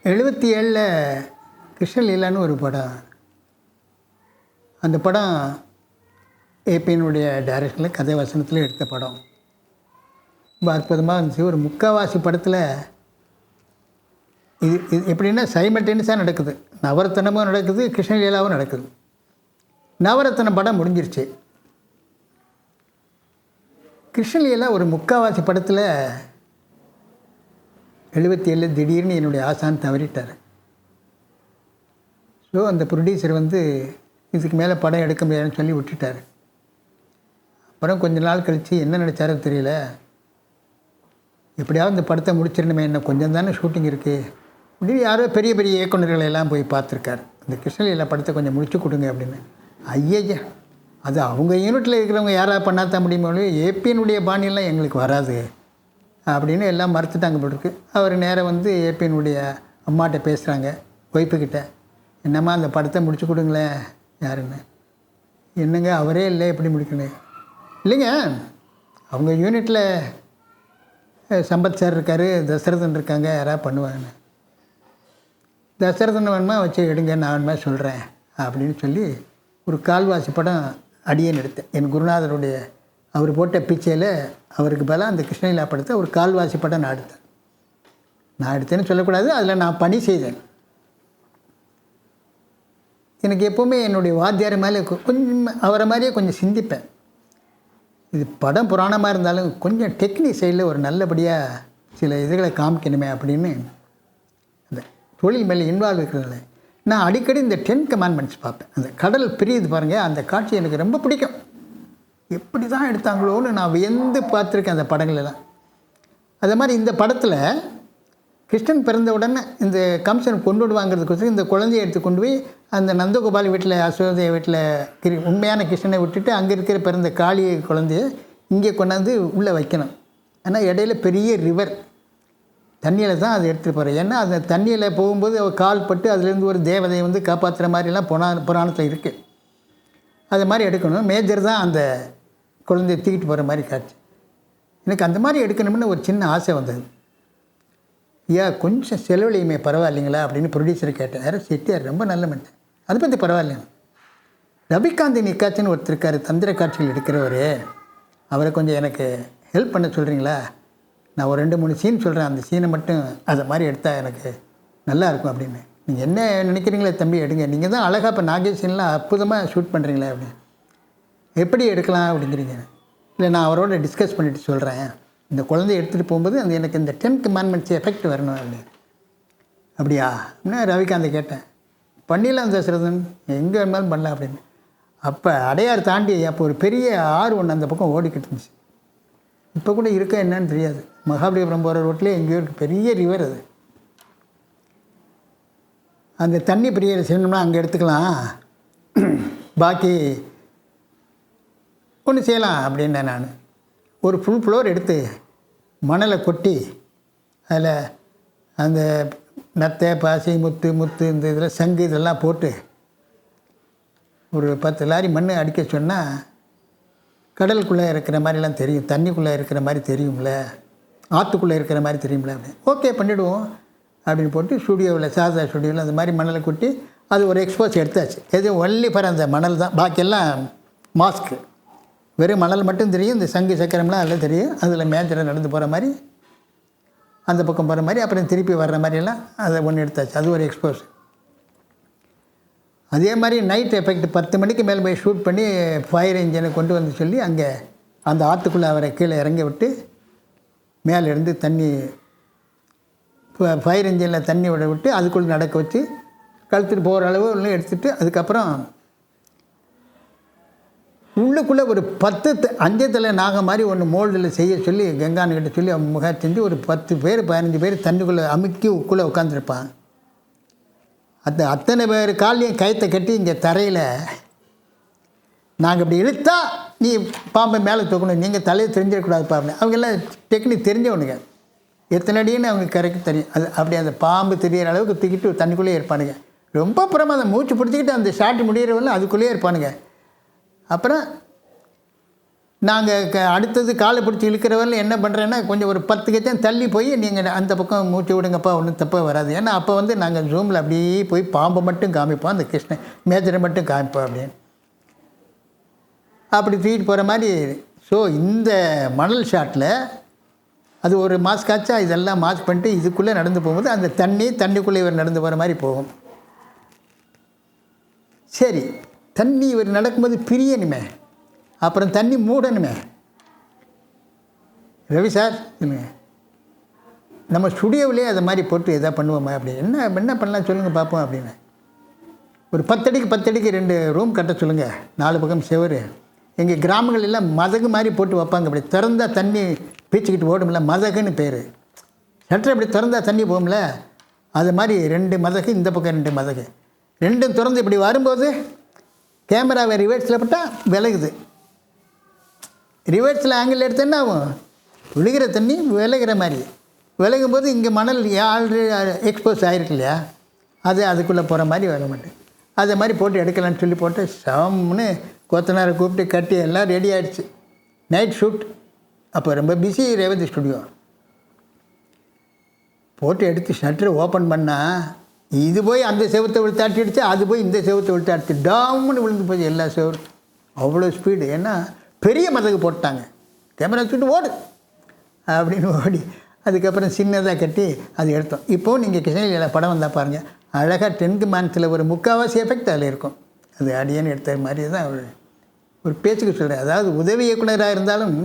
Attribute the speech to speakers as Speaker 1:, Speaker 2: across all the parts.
Speaker 1: 77ல் கிருஷ்ணலீலான்னு ஒரு படம். அந்த படம் ஏபியினுடைய டைரக்ஷனில் கதை வசனத்தில் எடுத்த படம். ரொம்ப அற்புதமாக இருந்துச்சு. ஒரு முக்கால்வாசி படத்தில் இது இது எப்படின்னா சைமல்டேனியஸாக நடக்குது. நவரத்தனமும் நடக்குது, கிருஷ்ணலீலாவும் நடக்குது. நவரத்தனம் படம் முடிஞ்சிருச்சு. கிருஷ்ணலீலா ஒரு முக்கால்வாசி படத்தில் 77 திடீர்னு என்னுடைய ஆசான் தவறிட்டார். ஸோ அந்த ப்ரொடியூசர் இதுக்கு மேலே படம் எடுக்க முடியாதுன்னு சொல்லி விட்டுட்டார். அப்புறம் கொஞ்ச நாள் கழித்து என்ன நினச்சாரோ தெரியல, எப்படியாவது இந்த படத்தை முடிச்சிடணுமே, என்ன கொஞ்சம் தானே ஷூட்டிங் இருக்குது அப்படின்னு யாரோ பெரிய பெரிய இயக்குநர்களை எல்லாம் போய் பார்த்துருக்காரு. இந்த கிருஷ்ணலீலா படத்தை கொஞ்சம் முடிச்சு கொடுங்க அப்படின்னு. ஐயா, அது அவங்க யூனிட்டில் இருக்கிறவங்க யாராவது பண்ணாதான் முடியுமோ, ஏபியினுடைய பாணியெல்லாம் எங்களுக்கு வராது அப்படின்னு எல்லாம் மறுத்துட்டாங்க போட்டிருக்கு. அவர் நேராக ஏபியினுடைய அம்மாட்ட பேசுகிறாங்க, ஒய்ஃபுக்கிட்ட. என்னம்மா அந்த படத்தை முடிச்சு கொடுங்களேன். யாருன்னு? என்னங்க அவரே இல்லை, எப்படி முடிக்கணும்? இல்லைங்க, அவங்க யூனிட்டில் சம்பத் சார் இருக்கார், தசரதன் இருக்காங்க, யாராவது பண்ணுவாங்கன்னு. தசரதன் வேணுமா வச்சு எடுங்க, நான் வேணுமா சொல்கிறேன் அப்படின்னு சொல்லி ஒரு கால்வாசி படம் அடியேன் எடுத்தேன். என் குருநாதருடைய அவர் போட்ட பிச்சையில் அவருக்கு பதிலாக அந்த கிருஷ்ணலீலா படத்தை ஒரு கால்வாசி படம் நான் எடுத்தேன். நான் எடுத்தேன்னு சொல்லக்கூடாது, அதில் நான் பணி செய்தேன். எனக்கு எப்போவுமே என்னுடைய வாத்தியார் மேலே கொஞ்சம் அவரை மாதிரியே கொஞ்சம் சிந்திப்பேன். இது படம் புராணமாக இருந்தாலும் கொஞ்சம் டெக்னிக் சைடில் ஒரு நல்லபடியாக சில இதுகளை காமிக்கணுமே அப்படின்னு அந்த தொழில் மேலே இன்வால்வ் இருக்கிறதுல நான் அடிக்கடி இந்த 10 கமாண்ட்மெண்ட்ஸ் பார்ப்பேன். அந்த கடல் பிரியுது பாருங்கள், அந்த காட்சி எனக்கு ரொம்ப பிடிக்கும். எப்படி தான் எடுத்தாங்களோன்னு நான் வியந்து பார்த்துருக்கேன் அந்த படங்களெல்லாம். அதே மாதிரி இந்த படத்தில் கிருஷ்ணன் பிறந்த உடனே இந்த கம்சன் கொண்டு விடுவாங்கிறதுக்கு இந்த குழந்தையை எடுத்து கொண்டு போய் அந்த நந்தகோபால் வீட்டில், அசோதைய வீட்டில் உண்மையான கிருஷ்ணனை விட்டுட்டு அங்கே இருக்கிற பிறந்த காளி குழந்தைய இங்கே கொண்டாந்து உள்ளே வைக்கணும். ஆனால் இடையில பெரிய ரிவர் தண்ணியில் தான் அதை எடுத்துகிட்டு போகிறேன். ஏன்னா அந்த தண்ணியில் போகும்போது அவள் கால் பட்டு அதுலேருந்து ஒரு தேவதையை காப்பாற்றுற மாதிரிலாம் புராணத்தில் இருக்குது. அது மாதிரி எடுக்கணும். மேஜர் தான் அந்த குழந்தைய தூக்கிட்டு போகிற மாதிரி காட்சி. எனக்கு அந்த மாதிரி எடுக்கணும்னு ஒரு சின்ன ஆசை வந்தது. கொஞ்சம் செலவழியுமே பரவாயில்லைங்களா அப்படின்னு ப்ரொடியூசரை கேட்டேன். யாரும் செட்டியார், ரொம்ப நல்ல மனுஷன், அதை பற்றி பரவாயில்லைங்க. ரவிகாந்த் நிக்காச்சின்னு ஒருத்தர் இருக்கார், தந்திர காட்சிகள் எடுக்கிறவர். அவரை கொஞ்சம் எனக்கு ஹெல்ப் பண்ண சொல்கிறீங்களா? நான் ஒரு 2-3 சீன் சொல்கிறேன், அந்த சீனை மட்டும் அதை மாதிரி எடுத்தால் எனக்கு நல்லா இருக்கும் அப்படின்னு. நீங்கள் என்ன நினைக்கிறீங்களே தம்பி, எடுங்க. நீங்கள் தான் அழகாக இப்போ நாகேஷ் சீன்லாம் அற்புதமாக ஷூட் பண்ணுறீங்களே அப்படின்னு. எப்படி எடுக்கலாம் அப்படிங்கிறீங்க. இல்லை, நான் அவரோட டிஸ்கஸ் பண்ணிவிட்டு சொல்கிறேன். இந்த குழந்தைய எடுத்துகிட்டு போகும்போது எனக்கு இந்த 10 கமாண்ட்மெண்ட்ஸ் எஃபெக்ட் வரணும் அப்படின்னு. அப்படியா அப்படின்னு ரவிகாந்தை கேட்டேன். பண்ணிடலாம் தசரதன், எங்கே வேணாலும் பண்ணலாம் அப்படின்னு. அப்போ அடையார் தாண்டி அப்போ ஒரு பெரிய ஆறு ஒன்று அந்த பக்கம் ஓடிக்கிட்டு இருந்துச்சு. இப்போ கூட இருக்கா என்னன்னு தெரியாது. மகாபலிபுரம் போகிற ரோட்லேயே எங்கேயோ இருக்குது, பெரிய ரிவர் அது. அந்த தண்ணி பிரியரை செய்யணும்னா அங்கே எடுத்துக்கலாம், பாக்கி ஒன்று செய்யலாம் அப்படின்னேன் நான். ஒரு ஃபுல் ஃப்ளோர் எடுத்து மணலை கொட்டி அதில் அந்த நத்தை, பாசி, முத்து இந்த இதில் சங்கு இதெல்லாம் போட்டு ஒரு 10 லாரி மண் அடிக்க சொன்னால் கடலுக்குள்ளே இருக்கிற மாதிரிலாம் தெரியும், தண்ணிக்குள்ளே இருக்கிற மாதிரி தெரியும்ல, ஆற்றுக்குள்ளே இருக்கிற மாதிரி தெரியும்ல அப்படின்னு. ஓகே பண்ணிவிடுவோம் அப்படின்னு போட்டு ஸ்டுடியோவில், சாரதா ஸ்டுடியோவில் அந்த மாதிரி மணலை கொட்டி அது ஒரு எக்ஸ்போஸ் எடுத்தாச்சு. எது ஒன்லி ஃபார் அந்த மணல் தான், பாக்கியெல்லாம் மாஸ்க்கு. வெறும் மணல் மட்டும் தெரியும், இந்த சங்கு சக்கரம்லாம் அதில் தெரியும். அதில் மேஜராக நடந்து போகிற மாதிரி, அந்த பக்கம் போகிற மாதிரி, அப்புறம் திருப்பி வர்ற மாதிரியெல்லாம் அதை ஒன்று எடுத்தாச்சு. அது ஒரு எக்ஸ்போஸ். அதே மாதிரி நைட் எஃபெக்ட் 10 மணிக்கு மேலே போய் ஷூட் பண்ணி ஃபயர் இன்ஜினை கொண்டு வந்து சொல்லி அங்கே அந்த ஆற்றுக்குள்ளே அவரை கீழே இறங்கி விட்டு மேலேருந்து தண்ணி ஃபயர் இன்ஜினில் தண்ணி விட்டு அதுக்குள்ளே நடக்க வச்சு கழுத்துட்டு போகிற அளவு ஒன்று எடுத்துகிட்டு, அதுக்கப்புறம் உள்ளுக்குள்ளே ஒரு 10 அஞ்சத்தில் நாகம் மாதிரி ஒன்று மோல்டில் செய்ய சொல்லி கங்கானுக்கிட்ட சொல்லி அவன் முக செஞ்சு ஒரு 10 பேர் 15 பேர் தண்ணிக்குள்ளே அமுக்கி உள்ளே உட்காந்துருப்பான். அத்தனை பேர் காலையும் கயத்தை கட்டி இங்கே தரையில் நாங்கள் இப்படி இழுத்தா நீ பாம்பை மேலே தூக்கணும், நீங்கள் தலையை தெரிஞ்சிடக்கூடாது பாம்பு. அவங்கெல்லாம் டெக்னிக் தெரிஞ்சவனுங்க, எத்தனை அடின்னு அவங்க கரெக்டாக தெரியும். அது அப்படி அந்த பாம்பு தெரிகிற அளவுக்கு தூக்கிட்டு தண்ணிக்குள்ளேயே இருப்பானுங்க. ரொம்ப பிரமாதம். மூச்சு பிடிச்சிக்கிட்டு அந்த ஷாட்டு முடிகிறவங்க அதுக்குள்ளேயே இருப்பானுங்க. அப்புறம் நாங்கள் அடுத்தது காலை பிடிச்சி இழுக்கிறவரில் என்ன பண்ணுறேன்னா கொஞ்சம் ஒரு 10 கஜம் தள்ளி போய் நீங்கள் அந்த பக்கம் மூச்சு விடுங்கப்பா, ஒன்றும் தப்பாக வராது. ஏன்னா அப்போ வந்து நாங்கள் ஜூமில் அப்படியே போய் பாம்பை மட்டும் காமிப்போம், அந்த கிருஷ்ணன் மேஜரை மட்டும் காமிப்போம் அப்படின்னு. அப்படி தூக்கிட்டு போகிற மாதிரி. ஸோ இந்த மணல் ஷாட்டில் அது ஒரு மாஸ்க் ஆச்சா, இதெல்லாம் மாஸ்க் பண்ணிட்டு இதுக்குள்ளே நடந்து போகும்போது அந்த தண்ணிக்குள்ளே இவர் நடந்து போகிற மாதிரி போகும். சரி, தண்ணி இவர் நடக்கும்போது பிரியணுமே, அப்புறம் தண்ணி மூடணுமே. ரவி சார் சொல்லுங்க, நம்ம ஸ்டுடியோவிலே அதை மாதிரி போட்டு எதாவது பண்ணுவோமா அப்படி, என்ன பண்ணலாம் சொல்லுங்கள் பார்ப்போம் அப்படின்னு. ஒரு 10 அடிக்கு 10 அடிக்கு 2 ரூம் கட்ட சொல்லுங்கள், 4 பக்கம் செவரு. எங்கள் கிராமங்கள் எல்லாம் மதகு மாதிரி போட்டு வைப்பாங்க, அப்படி திறந்தால் தண்ணி பீச்சிக்கிட்டு ஓடும்ல, மதகுன்னு பேர். சட்டை அப்படி திறந்தால் தண்ணி போகும்ல, அது மாதிரி 2 மதகு, இந்த பக்கம் 2 மதகு, 2ம் திறந்து இப்படி வரும்போது கேமராவை ரிவர்ஸில் போட்டால் விலகுது. ரிவர்ஸில் ஆங்கிள் எடுத்தேன்னா ஆகும், விழுகிற தண்ணி விலகிற மாதிரி. விலகும்போது இங்கே மணல் ஆல்ரெடி எக்ஸ்போஸ் ஆகிருக்கு இல்லையா, அது அதுக்குள்ளே போகிற மாதிரி வர மாட்டேன். அதை மாதிரி போட்டு எடுக்கலான்னு சொல்லி போட்டு சம்னு கொத்தனாரை கூப்பிட்டு கட்டி எல்லாம் ரெடி ஆகிடுச்சு. Night shoot. அப்போ ரொம்ப பிஸி ரேவதி ஸ்டுடியோ. போட்டு எடுத்து ஷட்டரை ஓப்பன் பண்ணால் இது போய் அந்த செவத்தை விழுத்து அடிச்சிடுச்சு, அது போய் இந்த செவத்தை விழுத்து அடிச்சு டாம்னு விழுந்து போய் எல்லா செவரும். அவ்வளோ ஸ்பீடு. ஏன்னா பெரிய மதகு போட்டாங்க, கேமரா வச்சுட்டு ஓடு அப்படின்னு ஓடி அதுக்கப்புறம் சின்னதாக கட்டி அது எடுத்தோம். இப்போது நீங்கள் கிருஷ்ணகிரியில் படம் வந்தால் பாருங்கள், அழகாக 10 கமாண்ட்ஸில் ஒரு 3/4 எஃபெக்ட் அதில் இருக்கும். அது அடியேன்னு எடுத்த மாதிரி தான் ஒரு பேச்சுக்கு சொல்கிறேன். அதாவது உதவி இயக்குனராக இருந்தாலும்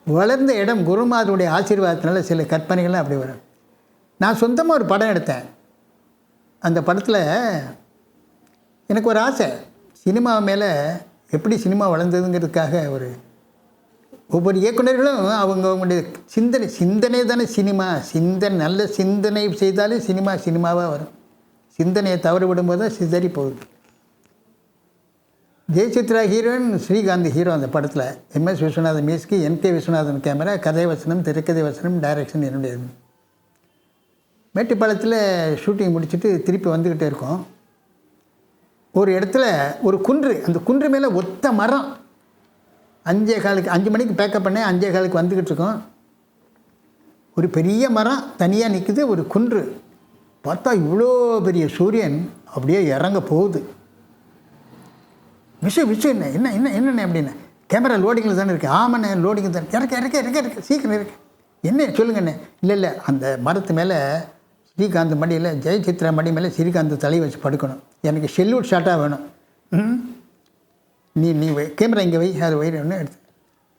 Speaker 1: வளர்ந்த இடம் குருமாருடைய ஆசீர்வாதத்தினால சில கற்பனைகள்லாம் அப்படி வரும். நான் சொந்தமாக ஒரு படம் எடுத்தேன். அந்த படத்தில் எனக்கு ஒரு ஆசை, சினிமா மேலே எப்படி சினிமா வளர்ந்ததுங்கிறதுக்காக ஒவ்வொரு இயக்குநர்களும் அவங்களுடைய சிந்தனை தானே சினிமா. நல்ல சிந்தனை செய்தாலே சினிமாவாக வரும். சிந்தனையை தவறு விடும்போது தான் சிதறி போகுது. Jayachitra heroine, Srikanth hero. அந்த படத்தில் MS Viswanathan music, NK Viswanathan camera, கதை வசனம், திரைக்கதை வசனம், டைரக்ஷன் என்னுடையது. மேட்டுப்பாளையத்தில் ஷூட்டிங் முடிச்சுட்டு திருப்பி வந்துக்கிட்டே இருக்கோம். ஒரு இடத்துல ஒரு குன்று, அந்த குன்று மேலே ஒத்த மரம். 5 மணிக்கு பேக்கப் பண்ணேன், 5:15 வந்துக்கிட்டு இருக்கோம். ஒரு பெரிய மரம் தனியாக நிற்குது, ஒரு குன்று. பார்த்தா இவ்வளோ பெரிய சூரியன் அப்படியே இறங்க போகுது. விஷயம் என்ன அப்படின்னா, கேமரா லோடிங்கில் தானே இருக்குது. ஆமாண்ணே லோடிங்கில் தானே, இறக்க சீக்கிரம் இருக்கு. என்ன சொல்லுங்கண்ணே. இல்லை அந்த மரத்து மேலே ஸ்ரீகாந்த் மடியில், ஜெயசித்ரா மடி மேலே ஸ்ரீகாந்த் தலை வச்சு படுக்கணும். எனக்கு ஷெல்யூட் ஷாட்டாக வேணும். நீ கேமரா இங்கே வை, அது ஒன்று எடுத்து.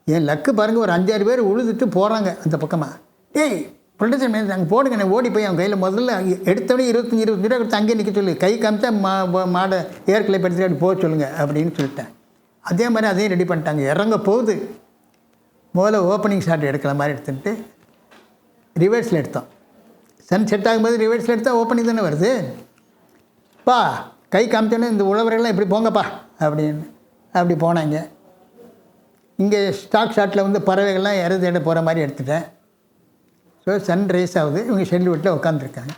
Speaker 1: என் லக்கு பாருங்கள், ஒரு 5-6 பேர் உழுதுட்டு போகிறாங்க அந்த பக்கமாக. ஏய் ப்ரொடக்ஷன் மேனேஜர் அங்கே போடுங்க, ஓடி போய் அவன் கையில் முதல்ல எடுத்தோடனே 25 ரூபா கொடுத்து அங்கேயே நிற்க சொல்லு, கை காமிச்சா மாடை ஏற்கலை படுத்தி அப்படி போக சொல்லுங்கள் அப்படின்னு சொல்லிட்டேன். அதே மாதிரி அதையும் ரெடி பண்ணிட்டாங்க. இறங்க போகுது. முதல்ல ஓப்பனிங் ஷாட் எடுக்கிற மாதிரி எடுத்துட்டு ரிவர்ஸில் எடுத்தோம். சன் செட் ஆகும்போது ரிவர்ஸில் எடுத்தால் ஓப்பனிங் தானே வருது. பா கை காமிச்சோன்னே இந்த உழவர்கள்லாம் இப்படி போங்கப்பா அப்படின்னு அப்படி போனாங்க. இங்கே ஸ்டாக் ஷாட்டில் வந்து பறவைகள்லாம் தேட போகிற மாதிரி எடுத்துட்டேன். ஸோ சன் ரைஸ் ஆகுது, இவங்க ஷெல்யூட்டில் உட்காந்துருக்காங்க.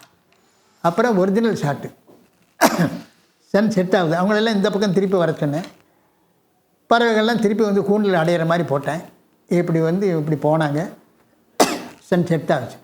Speaker 1: அப்புறம் ஒரிஜினல் ஷாட்டு சன் செட் ஆகுது. அவங்களெல்லாம் இந்த பக்கம் திருப்பி வர சொன்னேன். பறவைகள்லாம் திருப்பி வந்து கூண்டில் அடையிற மாதிரி போட்டேன். இப்படி போனாங்க. Sunset ஆகுச்சு.